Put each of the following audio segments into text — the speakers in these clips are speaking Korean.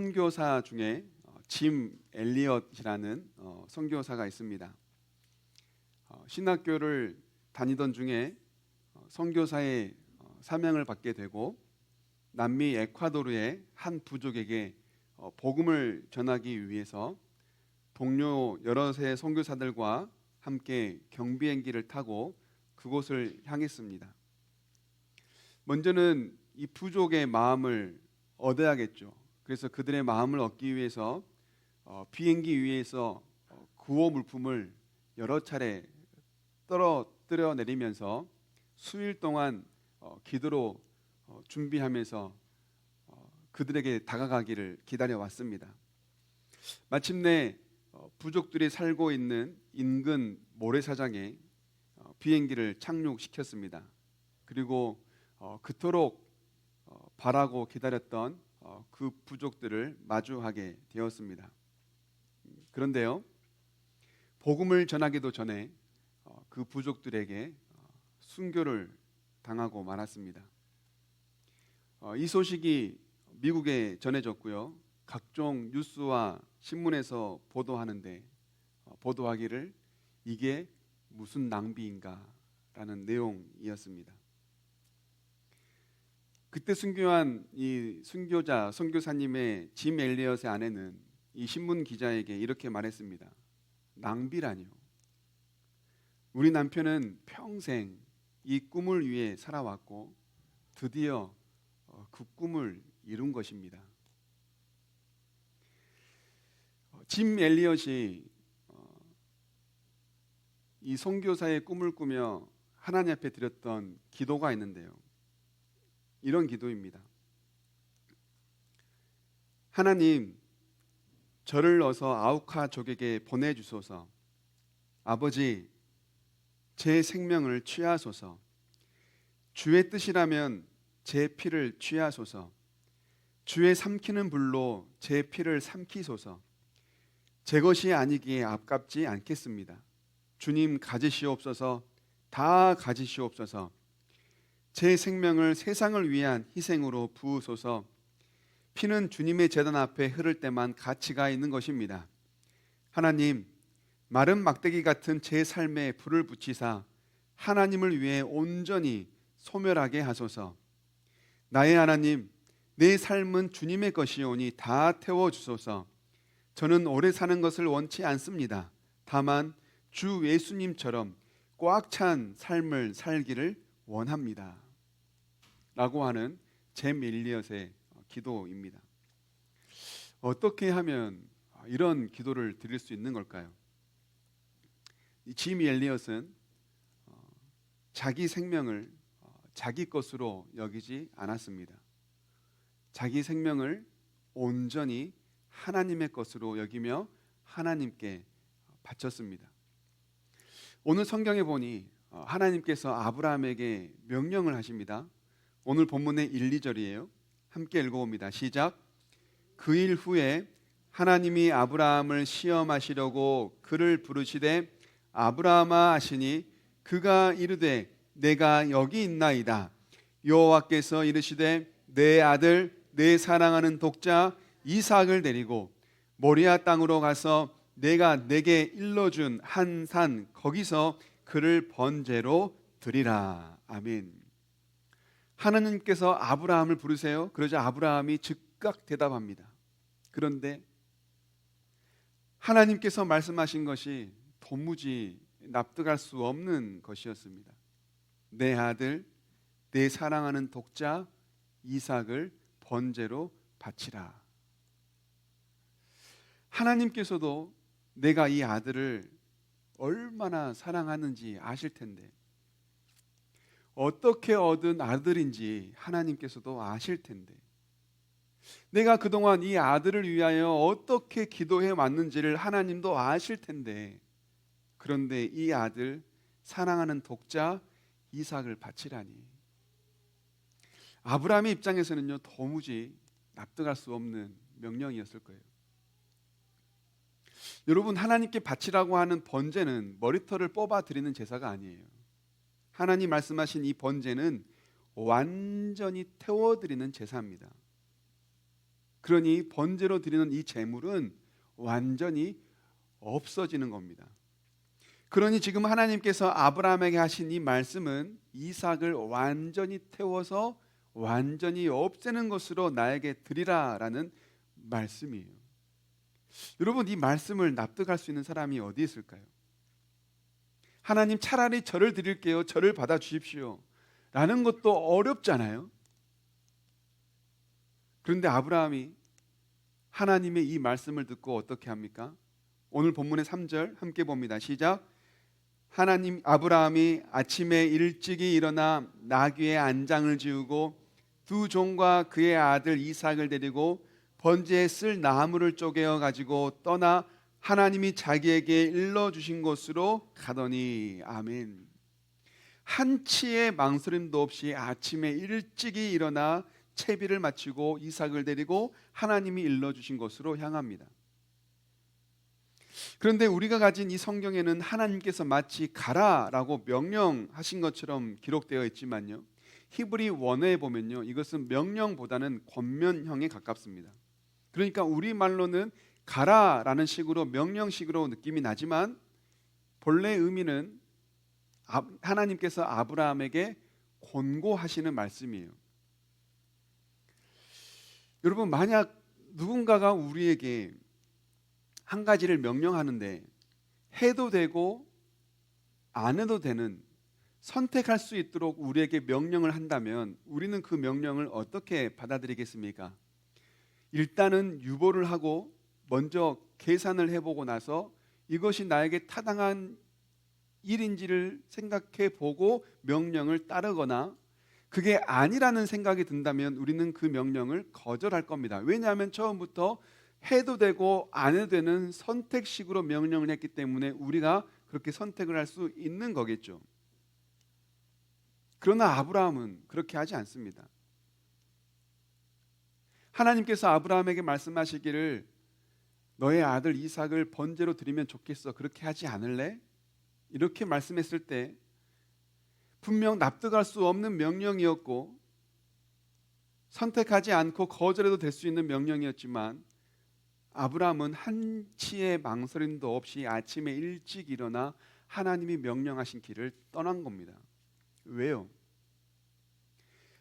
선교사 중에 짐 엘리엇이라는 선교사가 있습니다. 신학교를 다니던 중에 선교사의 사명을 받게 되고 남미 에콰도르의 한 부족에게 복음을 전하기 위해서 동료 여럿의 선교사들과 함께 경비행기를 타고 그곳을 향했습니다. 먼저는 이 부족의 마음을 얻어야겠죠. 그래서 그들의 마음을 얻기 위해서 비행기 위에서 구호 물품을 여러 차례 떨어뜨려 내리면서 수일 동안 기도로 준비하면서 그들에게 다가가기를 기다려 왔습니다. 마침내 부족들이 살고 있는 인근 모래사장에 비행기를 착륙시켰습니다. 그리고 그토록 바라고 기다렸던 그 부족들을 마주하게 되었습니다. 그런데요, 복음을 전하기도 전에 그 부족들에게 순교를 당하고 말았습니다. 이 소식이 미국에 전해졌고요. 각종 뉴스와 신문에서 보도하기를 이게 무슨 낭비인가라는 내용이었습니다. 그때 순교한 이 선교사님의 짐 엘리엇의 아내는 이 신문 기자에게 이렇게 말했습니다. 낭비라니요. 우리 남편은 평생 이 꿈을 위해 살아왔고 드디어 그 꿈을 이룬 것입니다. 짐 엘리엇이 이 선교사의 꿈을 꾸며 하나님 앞에 드렸던 기도가 있는데요. 이런 기도입니다. 하나님, 저를 어서 아우카족에게 보내주소서. 아버지, 제 생명을 취하소서. 주의 뜻이라면 제 피를 취하소서. 주의 삼키는 불로 제 피를 삼키소서. 제 것이 아니기에 아깝지 않겠습니다. 주님 가지시옵소서. 다 가지시옵소서. 제 생명을 세상을 위한 희생으로 부으소서. 피는 주님의 제단 앞에 흐를 때만 가치가 있는 것입니다. 하나님, 마른 막대기 같은 제 삶에 불을 붙이사 하나님을 위해 온전히 소멸하게 하소서. 나의 하나님, 내 삶은 주님의 것이오니 다 태워주소서. 저는 오래 사는 것을 원치 않습니다. 다만 주 예수님처럼 꽉 찬 삶을 살기를 원합니다. 라고 하는 짐 엘리엇의 기도입니다. 어떻게 하면 이런 기도를 드릴 수 있는 걸까요? 이 짐 엘리엇은 자기 생명을 자기 것으로 여기지 않았습니다. 자기 생명을 온전히 하나님의 것으로 여기며 하나님께 바쳤습니다. 오늘 성경에 보니 하나님께서 아브라함에게 명령을 하십니다. 오늘 본문의 1, 2절이에요. 함께 읽어봅니다. 시작. 그 일 후에 하나님이 아브라함을 시험하시려고 그를 부르시되 아브라함아 하시니 그가 이르되 내가 여기 있나이다. 여호와께서 이르시되 내 아들 내 사랑하는 독자 이삭을 데리고 모리아 땅으로 가서 내가 내게 일러준 한 산 거기서 그를 번제로 드리라. 아멘. 하나님께서 아브라함을 부르세요. 그러자 아브라함이 즉각 대답합니다. 그런데 하나님께서 말씀하신 것이 도무지 납득할 수 없는 것이었습니다. 내 아들, 내 사랑하는 독자 이삭을 번제로 바치라. 하나님께서도 내가 이 아들을 얼마나 사랑하는지 아실 텐데, 어떻게 얻은 아들인지 하나님께서도 아실 텐데, 내가 그동안 이 아들을 위하여 어떻게 기도해 왔는지를 하나님도 아실 텐데, 그런데 이 아들 사랑하는 독자 이삭을 바치라니. 아브라함의 입장에서는요, 도무지 납득할 수 없는 명령이었을 거예요. 여러분, 하나님께 바치라고 하는 번제는 머리털을 뽑아 드리는 제사가 아니에요. 하나님 말씀하신 이 번제는 완전히 태워드리는 제사입니다. 그러니 번제로 드리는 이 제물은 완전히 없어지는 겁니다. 그러니 지금 하나님께서 아브라함에게 하신 이 말씀은 이삭을 완전히 태워서 완전히 없애는 것으로 나에게 드리라라는 말씀이에요. 여러분, 이 말씀을 납득할 수 있는 사람이 어디 있을까요? 하나님, 차라리 저를 드릴게요, 저를 받아 주십시오 라는 것도 어렵잖아요. 그런데 아브라함이 하나님의 이 말씀을 듣고 어떻게 합니까? 오늘 본문의 3절 함께 봅니다. 시작. 하나님 아브라함이 아침에 일찍이 일어나 나귀의 안장을 지우고 두 종과 그의 아들 이삭을 데리고 번제에 쓸 나무를 쪼개어 가지고 떠나 하나님이 자기에게 일러 주신 곳으로 가더니. 아멘. 한치의 망설임도 없이 아침에 일찍이 일어나 채비를 마치고 이삭을 데리고 하나님이 일러 주신 곳으로 향합니다. 그런데 우리가 가진 이 성경에는 하나님께서 마치 가라라고 명령하신 것처럼 기록되어 있지만요, 히브리 원어에 보면요, 이것은 명령보다는 권면형에 가깝습니다. 그러니까 우리말로는 가라라는 식으로 명령식으로 느낌이 나지만 본래 의미는 하나님께서 아브라함에게 권고하시는 말씀이에요. 여러분, 만약 누군가가 우리에게 한 가지를 명령하는데 해도 되고 안 해도 되는, 선택할 수 있도록 우리에게 명령을 한다면 우리는 그 명령을 어떻게 받아들이겠습니까? 일단은 유보를 하고 먼저 계산을 해보고 나서 이것이 나에게 타당한 일인지를 생각해 보고 명령을 따르거나, 그게 아니라는 생각이 든다면 우리는 그 명령을 거절할 겁니다. 왜냐하면 처음부터 해도 되고 안 해도 되는 선택식으로 명령을 했기 때문에 우리가 그렇게 선택을 할 수 있는 거겠죠. 그러나 아브라함은 그렇게 하지 않습니다. 하나님께서 아브라함에게 말씀하시기를 너의 아들 이삭을 번제로 드리면 좋겠어, 그렇게 하지 않을래? 이렇게 말씀했을 때 분명 납득할 수 없는 명령이었고 선택하지 않고 거절해도 될 수 있는 명령이었지만 아브라함은 한치의 망설임도 없이 아침에 일찍 일어나 하나님이 명령하신 길을 떠난 겁니다. 왜요?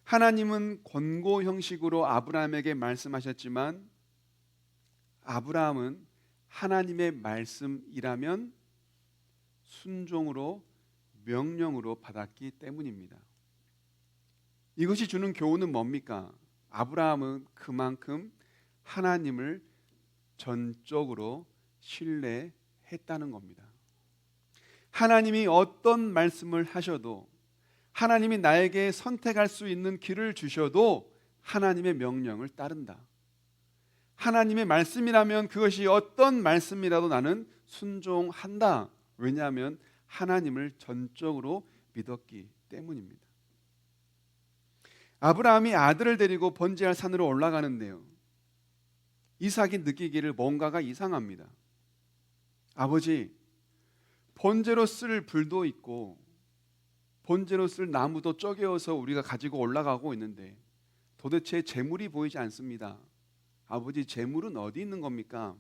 하나님은 권고 형식으로 아브라함에게 말씀하셨지만 아브라함은 하나님의 말씀이라면 순종으로, 명령으로 받았기 때문입니다. 이것이 주는 교훈은 뭡니까? 아브라함은 그만큼 하나님을 전적으로 신뢰했다는 겁니다. 하나님이 어떤 말씀을 하셔도, 하나님이 나에게 선택할 수 있는 길을 주셔도 하나님의 명령을 따른다. 하나님의 말씀이라면 그것이 어떤 말씀이라도 나는 순종한다. 왜냐하면 하나님을 전적으로 믿었기 때문입니다. 아브라함이 아들을 데리고 번제할 산으로 올라가는데요, 이삭이 느끼기를 뭔가가 이상합니다. 아버지, 번제로 쓸 불도 있고 번제로 쓸 나무도 쪼개어서 우리가 가지고 올라가고 있는데 도대체 제물이 보이지 않습니다. 아버지, 제물은 어디 있는 겁니까?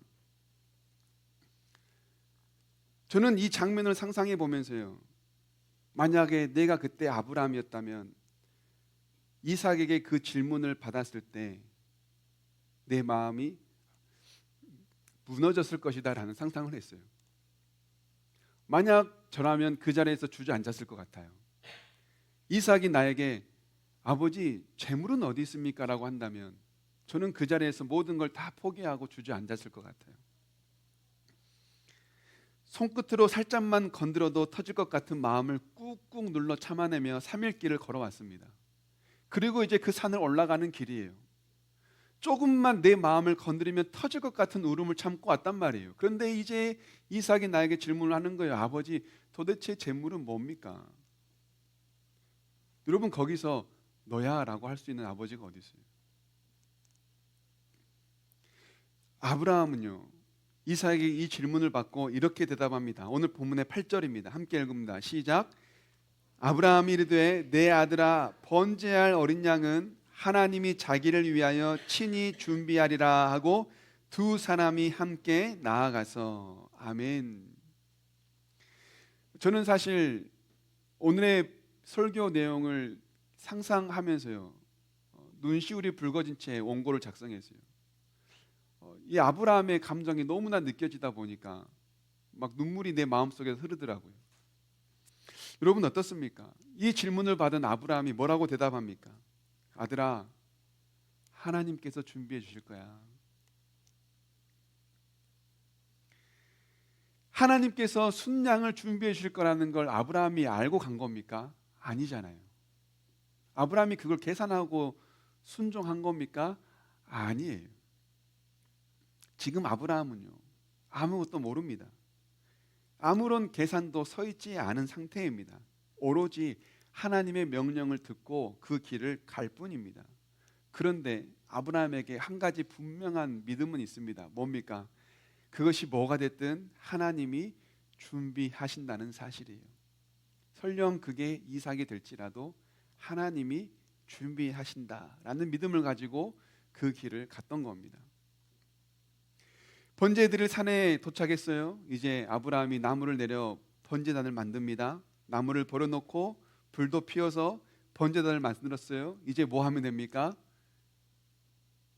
저는 이 장면을 상상해 보면서요, 만약에 내가 그때 아브라함이었다면 이삭에게 그 질문을 받았을 때 내 마음이 무너졌을 것이다 라는 상상을 했어요. 만약 저라면 그 자리에서 주저앉았을 것 같아요. 이삭이 나에게 아버지, 재물은 어디 있습니까? 라고 한다면 저는 그 자리에서 모든 걸 다 포기하고 주저앉았을 것 같아요. 손끝으로 살짝만 건드려도 터질 것 같은 마음을 꾹꾹 눌러 참아내며 3일 길을 걸어왔습니다. 그리고 이제 그 산을 올라가는 길이에요. 조금만 내 마음을 건드리면 터질 것 같은 울음을 참고 왔단 말이에요. 그런데 이제 이삭이 나에게 질문을 하는 거예요. 아버지, 도대체 재물은 뭡니까? 여러분, 거기서 너야 라고 할 수 있는 아버지가 어디 있어요? 아브라함은요, 이삭에게 이 질문을 받고 이렇게 대답합니다. 오늘 본문의 8절입니다. 함께 읽습니다. 시작. 아브라함이 이르되 내 아들아, 번제할 어린 양은 하나님이 자기를 위하여 친히 준비하리라 하고 두 사람이 함께 나아가서. 아멘. 저는 사실 오늘의 설교 내용을 상상하면서요, 눈시울이 붉어진 채 원고를 작성했어요. 이 아브라함의 감정이 너무나 느껴지다 보니까 막 눈물이 내 마음속에서 흐르더라고요. 여러분 어떻습니까? 이 질문을 받은 아브라함이 뭐라고 대답합니까? 아들아, 하나님께서 준비해 주실 거야. 하나님께서 순양을 준비해 주실 거라는 걸 아브라함이 알고 간 겁니까? 아니잖아요. 아브라함이 그걸 계산하고 순종한 겁니까? 아니에요. 지금 아브라함은요, 아무것도 모릅니다. 아무런 계산도 서 있지 않은 상태입니다. 오로지 하나님의 명령을 듣고 그 길을 갈 뿐입니다. 그런데 아브라함에게 한 가지 분명한 믿음은 있습니다. 뭡니까? 그것이 뭐가 됐든 하나님이 준비하신다는 사실이에요. 설령 그게 이삭이 될지라도 하나님이 준비하신다라는 믿음을 가지고 그 길을 갔던 겁니다. 번제드릴 산에 도착했어요. 이제 아브라함이 나무를 내려 번제단을 만듭니다. 나무를 버려놓고 불도 피워서 번제단을 만들었어요. 이제 뭐 하면 됩니까?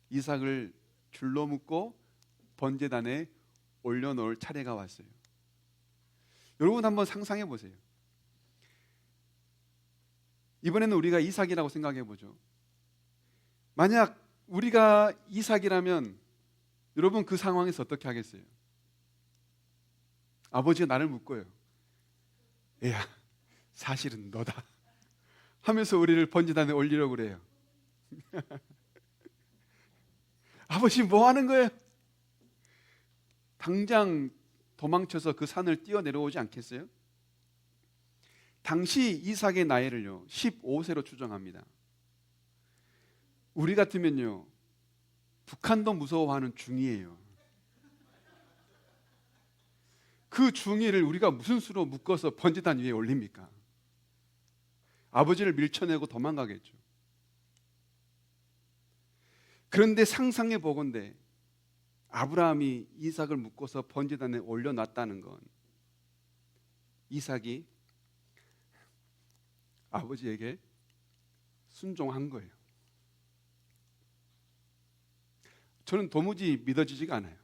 이삭을 줄로 묶고 번제단에 올려놓을 차례가 왔어요. 여러분 한번 상상해 보세요. 이번에는 우리가 이삭이라고 생각해 보죠. 만약 우리가 이삭이라면 여러분 그 상황에서 어떻게 하겠어요? 아버지가 나를 묶어요. 애야, 사실은 너다 하면서 우리를 번제단에 올리려고 그래요. 아버지 뭐 하는 거예요? 당장 도망쳐서 그 산을 뛰어내려오지 않겠어요? 당시 이삭의 나이를요 15세로 추정합니다. 우리 같으면요 북한도 무서워하는 중이에요. 그 중이를 우리가 무슨 수로 묶어서 번제단 위에 올립니까? 아버지를 밀쳐내고 도망가겠죠. 그런데 상상해 보건대 아브라함이 이삭을 묶어서 번제단에 올려놨다는 건 이삭이 아버지에게 순종한 거예요. 저는 도무지 믿어지지가 않아요.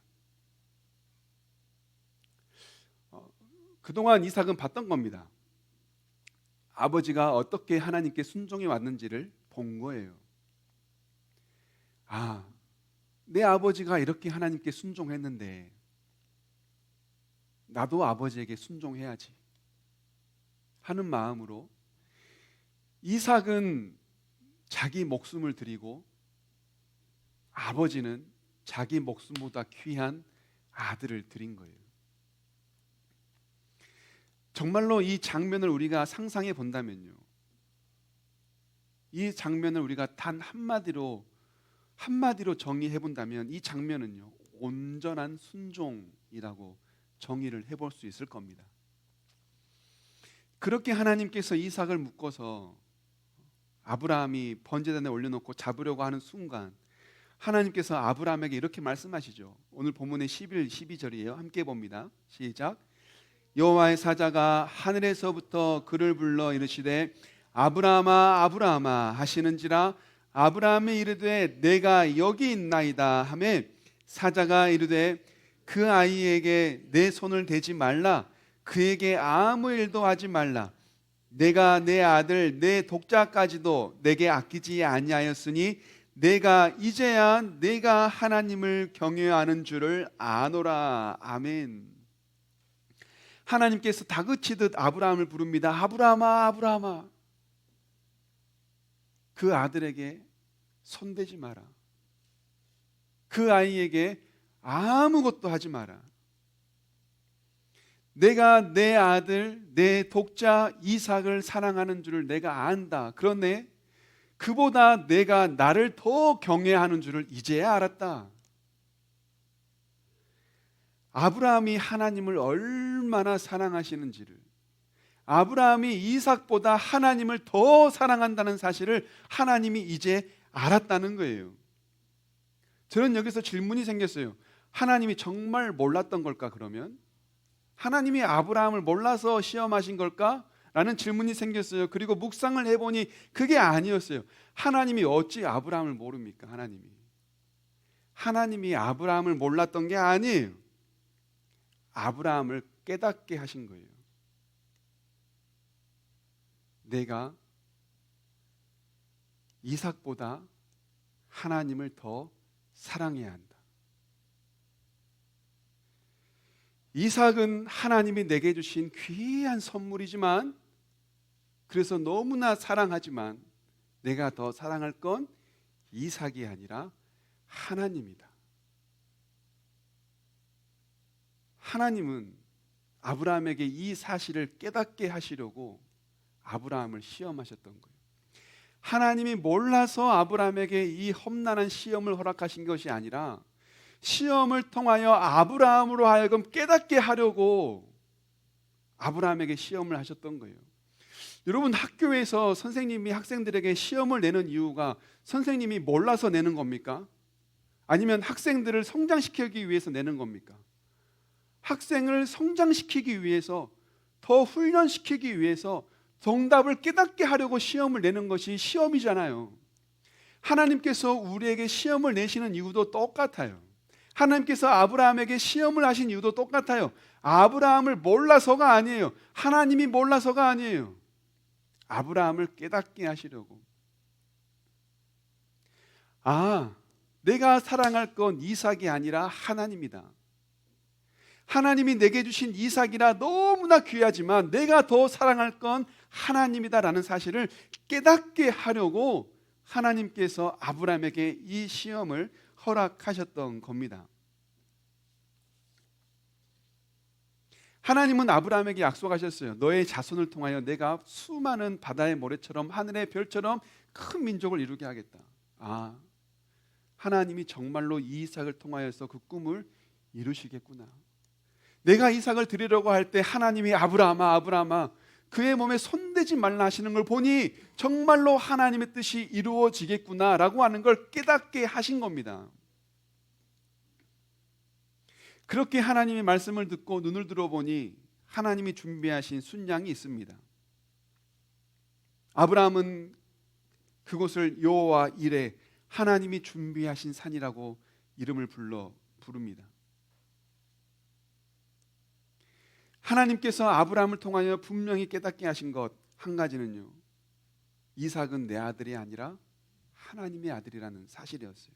그동안 이삭은 봤던 겁니다. 아버지가 어떻게 하나님께 순종해 왔는지를 본 거예요. 아, 내 아버지가 이렇게 하나님께 순종했는데 나도 아버지에게 순종해야지 하는 마음으로 이삭은 자기 목숨을 드리고 아버지는 자기 목숨보다 귀한 아들을 드린 거예요. 정말로 이 장면을 우리가 상상해 본다면요, 이 장면을 우리가 단 한마디로 정의해 본다면 이 장면은요 온전한 순종이라고 정의를 해볼 수 있을 겁니다. 그렇게 하나님께서 이삭을 묶어서 아브라함이 번제단에 올려놓고 잡으려고 하는 순간 하나님께서 아브라함에게 이렇게 말씀하시죠. 오늘 본문의 11, 12절이에요. 함께 봅니다. 시작. 여호와의 사자가 하늘에서부터 그를 불러 이르시되 아브라함아 아브라함아 하시는지라 아브라함이 이르되 내가 여기 있나이다 하매 사자가 이르되 그 아이에게 내 손을 대지 말라 그에게 아무 일도 하지 말라 내가 내 아들 내 독자까지도 내게 아끼지 아니하였으니 내가 이제야 내가 하나님을 경외하는 줄을 아노라. 아멘. 하나님께서 다그치듯 아브라함을 부릅니다. 아브라함아 아브라함아 그 아들에게 손대지 마라. 그 아이에게 아무것도 하지 마라. 내가 내 아들 내 독자 이삭을 사랑하는 줄을 내가 안다. 그런데 그보다 내가 나를 더 경외하는 줄을 이제야 알았다. 아브라함이 하나님을 얼마나 사랑하시는지를, 아브라함이 이삭보다 하나님을 더 사랑한다는 사실을 하나님이 이제 알았다는 거예요. 저는 여기서 질문이 생겼어요. 하나님이 정말 몰랐던 걸까 그러면? 하나님이 아브라함을 몰라서 시험하신 걸까? 라는 질문이 생겼어요. 그리고 묵상을 해보니 그게 아니었어요. 하나님이 어찌 아브라함을 모릅니까? 하나님이 아브라함을 몰랐던 게 아니에요. 아브라함을 깨닫게 하신 거예요. 내가 이삭보다 하나님을 더 사랑해야 한다. 이삭은 하나님이 내게 주신 귀한 선물이지만, 그래서 너무나 사랑하지만 내가 더 사랑할 건 이삭이 아니라 하나님이다. 하나님은 아브라함에게 이 사실을 깨닫게 하시려고 아브라함을 시험하셨던 거예요. 하나님이 몰라서 아브라함에게 이 험난한 시험을 허락하신 것이 아니라 시험을 통하여 아브라함으로 하여금 깨닫게 하려고 아브라함에게 시험을 하셨던 거예요. 여러분, 학교에서 선생님이 학생들에게 시험을 내는 이유가 선생님이 몰라서 내는 겁니까? 아니면 학생들을 성장시키기 위해서 내는 겁니까? 학생을 성장시키기 위해서, 더 훈련시키기 위해서 정답을 깨닫게 하려고 시험을 내는 것이 시험이잖아요. 하나님께서 우리에게 시험을 내시는 이유도 똑같아요. 하나님께서 아브라함에게 시험을 하신 이유도 똑같아요. 아브라함을 몰라서가 아니에요. 하나님이 몰라서가 아니에요. 아브라함을 깨닫게 하시려고. 내가 사랑할 건 이삭이 아니라 하나님이다. 하나님이 내게 주신 이삭이라 너무나 귀하지만 내가 더 사랑할 건 하나님이다라는 사실을 깨닫게 하려고 하나님께서 아브라함에게 이 시험을 허락하셨던 겁니다. 하나님은 아브라함에게 약속하셨어요. 너의 자손을 통하여 내가 수많은 바다의 모래처럼 하늘의 별처럼 큰 민족을 이루게 하겠다. 하나님이 정말로 이 이삭을 통하여서 그 꿈을 이루시겠구나. 내가 이삭을 드리려고 할 때 하나님이 아브라함아 그의 몸에 손대지 말라 하시는 걸 보니 정말로 하나님의 뜻이 이루어지겠구나라고 하는 걸 깨닫게 하신 겁니다. 그렇게 하나님의 말씀을 듣고 눈을 들어보니 하나님이 준비하신 순양이 있습니다. 아브라함은 그곳을 여호와 이레, 하나님이 준비하신 산이라고 이름을 부릅니다. 하나님께서 아브라함을 통하여 분명히 깨닫게 하신 것 한 가지는요, 이삭은 내 아들이 아니라 하나님의 아들이라는 사실이었어요.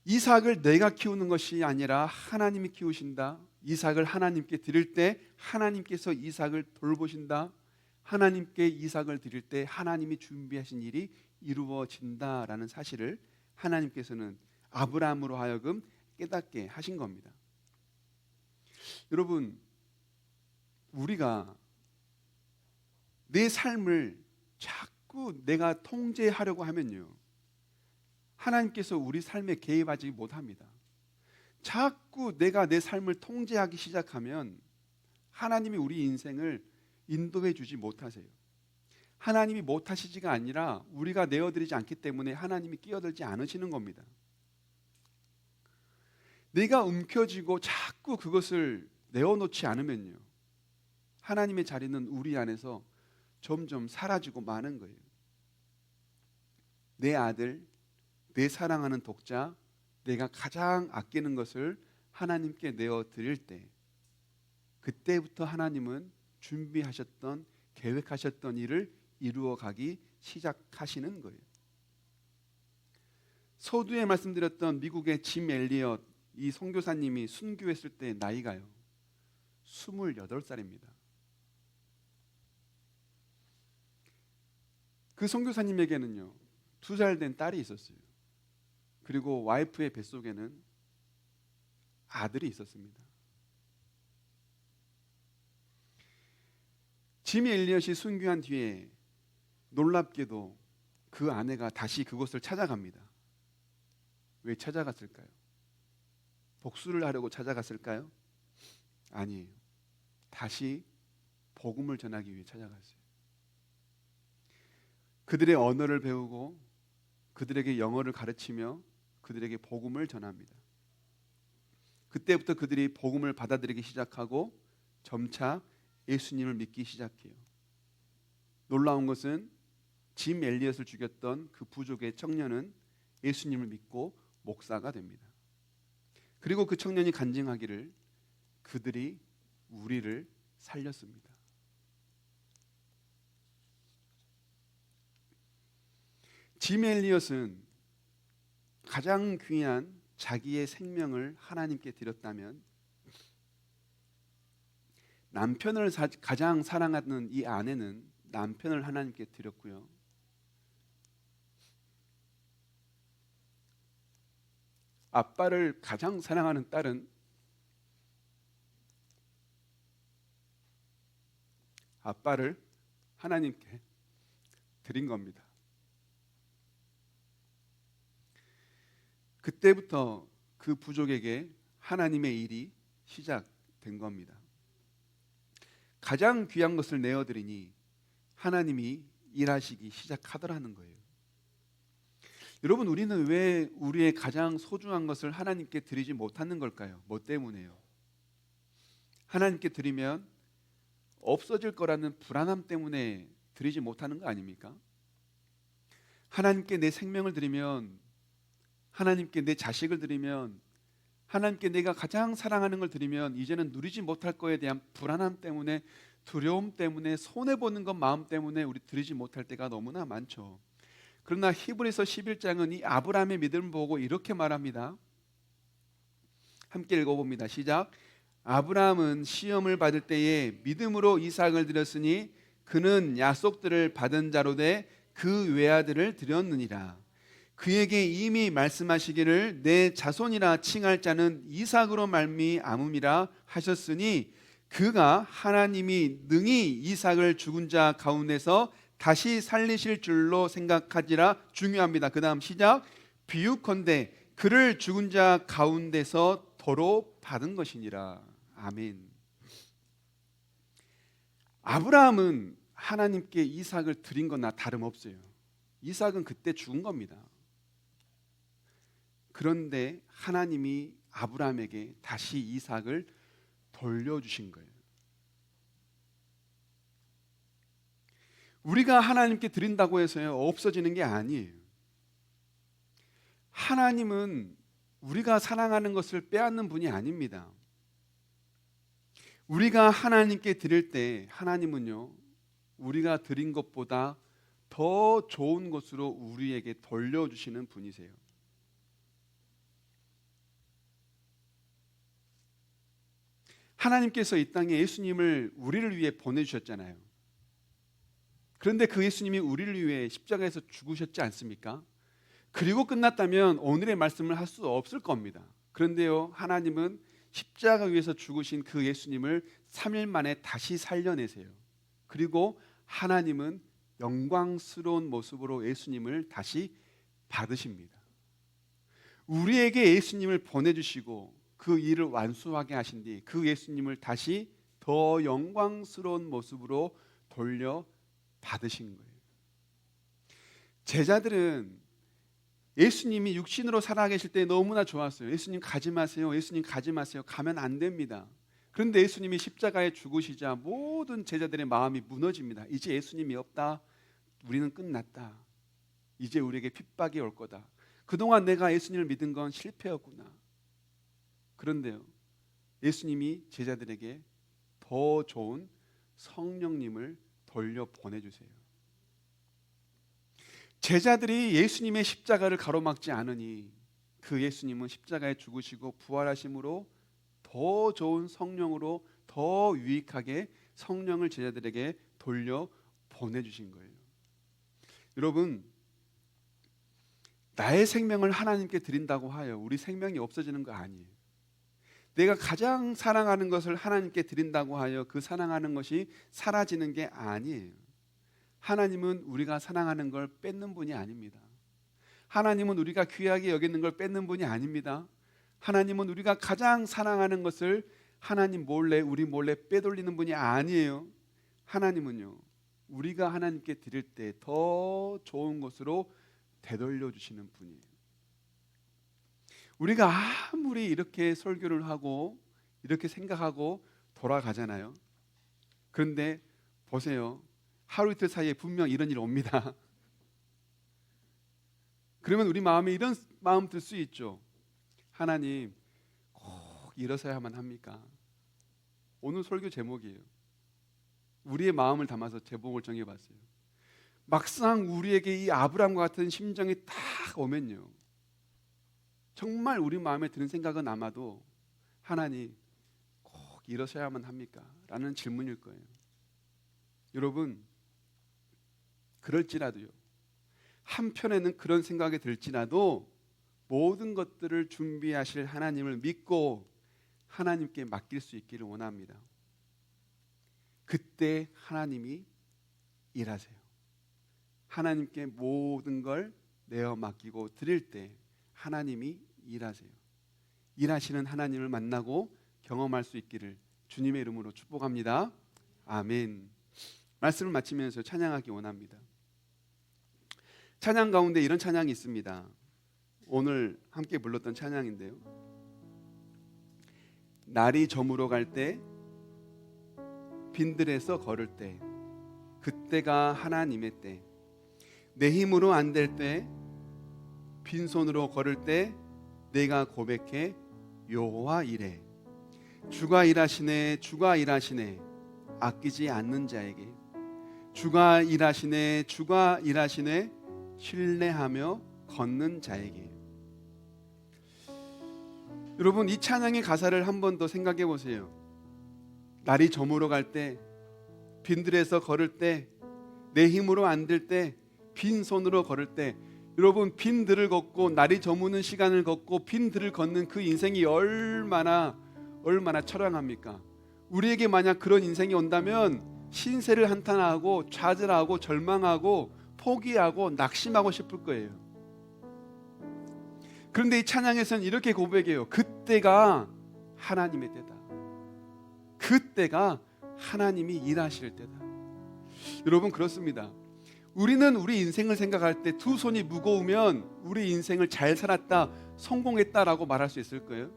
이삭을 내가 키우는 것이 아니라 하나님이 키우신다. 이삭을 하나님께 드릴 때 하나님께서 이삭을 돌보신다. 하나님께 이삭을 드릴 때 하나님이 준비하신 일이 이루어진다라는 사실을 하나님께서는 아브라함으로 하여금 깨닫게 하신 겁니다. 여러분, 우리가 내 삶을 자꾸 내가 통제하려고 하면요, 하나님께서 우리 삶에 개입하지 못합니다. 자꾸 내가 내 삶을 통제하기 시작하면 하나님이 우리 인생을 인도해 주지 못하세요. 하나님이 못하시지가 아니라 우리가 내어드리지 않기 때문에 하나님이 끼어들지 않으시는 겁니다. 내가 움켜쥐고 자꾸 그것을 내어놓지 않으면요, 하나님의 자리는 우리 안에서 점점 사라지고 마는 거예요. 내 아들, 내 사랑하는 독자, 내가 가장 아끼는 것을 하나님께 내어드릴 때, 그때부터 하나님은 준비하셨던, 계획하셨던 일을 이루어가기 시작하시는 거예요. 서두에 말씀드렸던 미국의 짐 엘리엇, 이 선교사님이 순교했을 때 나이가요 28살입니다. 그 선교사님에게는요 2살 된 딸이 있었어요. 그리고 와이프의 뱃속에는 아들이 있었습니다. 짐 엘리엇이 순교한 뒤에 놀랍게도 그 아내가 다시 그곳을 찾아갑니다. 왜 찾아갔을까요? 복수를 하려고 찾아갔을까요? 아니에요. 다시 복음을 전하기 위해 찾아갔어요. 그들의 언어를 배우고 그들에게 영어를 가르치며 그들에게 복음을 전합니다. 그때부터 그들이 복음을 받아들이기 시작하고 점차 예수님을 믿기 시작해요. 놀라운 것은 짐 엘리엇을 죽였던 그 부족의 청년은 예수님을 믿고 목사가 됩니다. 그리고 그 청년이 간증하기를 그들이 우리를 살렸습니다. 짐 엘리엇은 가장 귀한 자기의 생명을 하나님께 드렸다면 남편을 가장 사랑하는 이 아내는 남편을 하나님께 드렸고요. 아빠를 가장 사랑하는 딸은 아빠를 하나님께 드린 겁니다. 그때부터 그 부족에게 하나님의 일이 시작된 겁니다. 가장 귀한 것을 내어드리니 하나님이 일하시기 시작하더라는 거예요. 여러분, 우리는 왜 우리의 가장 소중한 것을 하나님께 드리지 못하는 걸까요? 뭐 때문에요? 하나님께 드리면 없어질 거라는 불안함 때문에 드리지 못하는 거 아닙니까? 하나님께 내 생명을 드리면, 하나님께 내 자식을 드리면, 하나님께 내가 가장 사랑하는 걸 드리면 이제는 누리지 못할 거에 대한 불안함 때문에, 두려움 때문에, 손해보는 것 마음 때문에 우리 드리지 못할 때가 너무나 많죠. 그러나 히브리서 11장은 이 아브라함의 믿음을 보고 이렇게 말합니다. 함께 읽어봅니다. 시작. 아브라함은 시험을 받을 때에 믿음으로 이삭을 드렸으니 그는 약속들을 받은 자로 돼 그 외아들을 드렸느니라. 그에게 이미 말씀하시기를 내 자손이라 칭할 자는 이삭으로 말미암음이라 하셨으니 그가 하나님이 능히 이삭을 죽은 자 가운데서 다시 살리실 줄로 생각하지라. 중요합니다. 그 다음 시작. 비유컨대 그를 죽은 자 가운데서 도로 받은 것이니라. 아멘. 아브라함은 하나님께 이삭을 드린 거나 다름없어요. 이삭은 그때 죽은 겁니다. 그런데 하나님이 아브라함에게 다시 이삭을 돌려주신 거예요. 우리가 하나님께 드린다고 해서요 없어지는 게 아니에요. 하나님은 우리가 사랑하는 것을 빼앗는 분이 아닙니다. 우리가 하나님께 드릴 때 하나님은요 우리가 드린 것보다 더 좋은 것으로 우리에게 돌려주시는 분이세요. 하나님께서 이 땅에 예수님을 우리를 위해 보내주셨잖아요. 그런데 그 예수님이 우리를 위해 십자가에서 죽으셨지 않습니까? 그리고 끝났다면 오늘의 말씀을 할 수 없을 겁니다. 그런데요 하나님은 십자가 위에서 죽으신 그 예수님을 3일 만에 다시 살려내세요. 그리고 하나님은 영광스러운 모습으로 예수님을 다시 받으십니다. 우리에게 예수님을 보내주시고 그 일을 완수하게 하신 뒤 그 예수님을 다시 더 영광스러운 모습으로 돌려 받으신 거예요. 제자들은 예수님이 육신으로 살아계실 때 너무나 좋았어요. 예수님 가지 마세요. 예수님 가지 마세요. 가면 안 됩니다. 그런데 예수님이 십자가에 죽으시자 모든 제자들의 마음이 무너집니다. 이제 예수님이 없다. 우리는 끝났다. 이제 우리에게 핍박이 올 거다. 그동안 내가 예수님을 믿은 건 실패였구나. 그런데요 예수님이 제자들에게 더 좋은 성령님을 돌려 보내주세요. 제자들이 예수님의 십자가를 가로막지 않으니 그 예수님은 십자가에 죽으시고 부활하심으로 더 좋은 성령으로 더 유익하게 성령을 제자들에게 돌려 보내주신 거예요. 여러분, 나의 생명을 하나님께 드린다고 하여 우리 생명이 없어지는 거 아니에요. 내가 가장 사랑하는 것을 하나님께 드린다고 하여 그 사랑하는 것이 사라지는 게 아니에요. 하나님은 우리가 사랑하는 걸 뺏는 분이 아닙니다. 하나님은 우리가 귀하게 여기는 걸 뺏는 분이 아닙니다. 하나님은 우리가 가장 사랑하는 것을 하나님 몰래 우리 몰래 빼돌리는 분이 아니에요. 하나님은요 우리가 하나님께 드릴 때 더 좋은 것으로 되돌려 주시는 분이에요. 우리가 아무리 이렇게 설교를 하고 이렇게 생각하고 돌아가잖아요. 그런데 보세요. 하루 이틀 사이에 분명 이런 일이 옵니다. 그러면 우리 마음에 이런 마음 들 수 있죠. 하나님 꼭 이러셔야만 합니까? 오늘 설교 제목이에요. 우리의 마음을 담아서 제목을 정해봤어요. 막상 우리에게 이 아브라함과 같은 심정이 딱 오면요, 정말 우리 마음에 드는 생각은 아마도 하나님 꼭 이러셔야만 합니까? 라는 질문일 거예요. 여러분, 그럴지라도요, 한편에는 그런 생각이 들지라도 모든 것들을 준비하실 하나님을 믿고 하나님께 맡길 수 있기를 원합니다. 그때 하나님이 일하세요. 하나님께 모든 걸 내어 맡기고 드릴 때 하나님이 일하세요. 일하시는 하나님을 만나고 경험할 수 있기를 주님의 이름으로 축복합니다. 아멘. 말씀을 마치면서 찬양하기 원합니다. 찬양 가운데 이런 찬양이 있습니다. 오늘 함께 불렀던 찬양인데요. 날이 저물어 갈 때, 빈들에서 걸을 때, 그때가 하나님의 때. 내 힘으로 안 될 때, 빈손으로 걸을 때 내가 고백해 여호와 이래. 주가 일하시네, 주가 일하시네, 아끼지 않는 자에게. 주가 일하시네, 주가 일하시네, 신뢰하며 걷는 자에게. 여러분, 이 찬양의 가사를 한 번 더 생각해 보세요. 날이 저물어 갈 때, 빈들에서 걸을 때, 내 힘으로 안 될 때, 빈손으로 걸을 때, 여러분, 빈들을 걷고 날이 저무는 시간을 걷고 빈들을 걷는 그 인생이 얼마나 처량합니까? 우리에게 만약 그런 인생이 온다면 신세를 한탄하고 좌절하고 절망하고 포기하고 낙심하고 싶을 거예요. 그런데 이 찬양에서는 이렇게 고백해요. 그때가 하나님의 때다. 그때가 하나님이 일하실 때다. 여러분, 그렇습니다. 우리는 우리 인생을 생각할 때 두 손이 무거우면 우리 인생을 잘 살았다, 성공했다라고 말할 수 있을 거예요.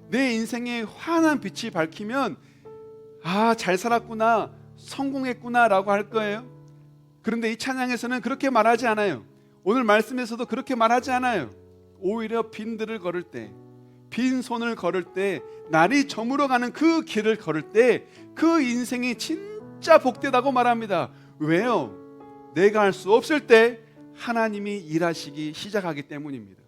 내 인생에 환한 빛이 밝히면 잘 살았구나, 성공했구나 라고 할 거예요. 그런데 이 찬양에서는 그렇게 말하지 않아요. 오늘 말씀에서도 그렇게 말하지 않아요. 오히려 빈들을 걸을 때, 빈손을 걸을 때, 날이 저물어가는 그 길을 걸을 때 그 인생이 진짜 복되다고 말합니다. 왜요? 내가 할 수 없을 때 하나님이 일하시기 시작하기 때문입니다.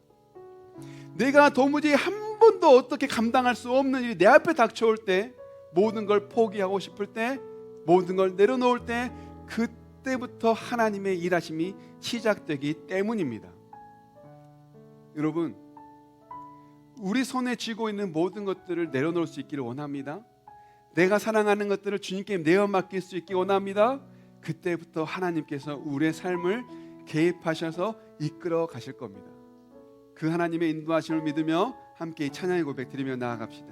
내가 도무지 한 번도 어떻게 감당할 수 없는 일이 내 앞에 닥쳐올 때, 모든 걸 포기하고 싶을 때, 모든 걸 내려놓을 때, 그때부터 하나님의 일하심이 시작되기 때문입니다. 여러분, 우리 손에 쥐고 있는 모든 것들을 내려놓을 수 있기를 원합니다. 내가 사랑하는 것들을 주님께 내어 맡길 수 있기 원합니다. 그때부터 하나님께서 우리의 삶을 개입하셔서 이끌어 가실 겁니다. 그 하나님의 인도하심을 믿으며 함께 찬양의 고백 드리며 나아갑시다.